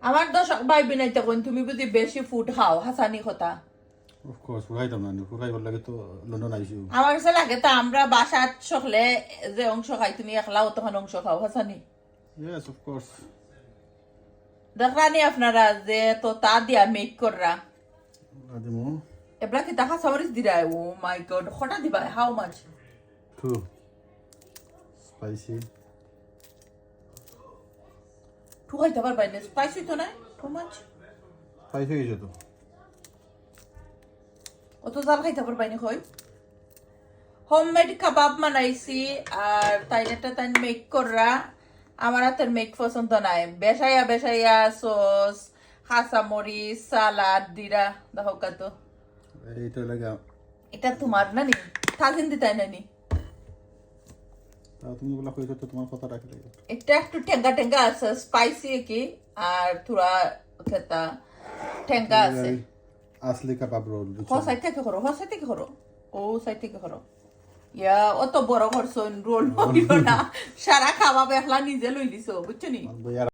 আমার দর্শক ভাই বিনাই তখন তুমি বুঝি বেশি ফুড খাও হাসানি কথা অফ কোর্স ফুরাইতাম না ফুরাইবার লাগে তো লন্ডন আইসি আমার কাছে লাগে তা আমরা বাসার সকলে যে অংশ খাই তুমি একলাও তখন অংশ খাও হাসানি ইয়েস অফ কোর্স দেখলানি আপনারা যে তো তা দিয়া মেক কররা আদিমু এবলা কি তাহা সামরিস দিরা ও মাই গড খটা দিবা হাউ মাচ টু স্পাইসি টু খাইতে পারবাই না স্পাইসি তো না টু মাচ স্পাইসি হয়ে যেত অত জাল খাইতে পারবাই না কই হোমমেড কাবাব বানাইছি আর তাইনেটা তাই মেক কররা আমার হাতের মেক পছন্দ নাই বেসাইয়া বেসাইয়া সস হাসা মরিচ সালাদ দিরা দেখো কত এইটা লাগে এটা তোমার নানি থাকেন দিতাই নানি তা তুমি বলা কইছো তো তোমার কথা রাখলে এটা একটু টেঙ্গা টেঙ্গা আছে স্পাইসি কি আর থোড়া খেতা টেঙ্গা আছে আসলি কাবাব রোল হসাই থেকে করো ও সাইড থেকে করো ইয়া অত বড় করছো রোল হইল না সারা খাওয়া বেখলা নিজে লই দিছো বুঝছো নি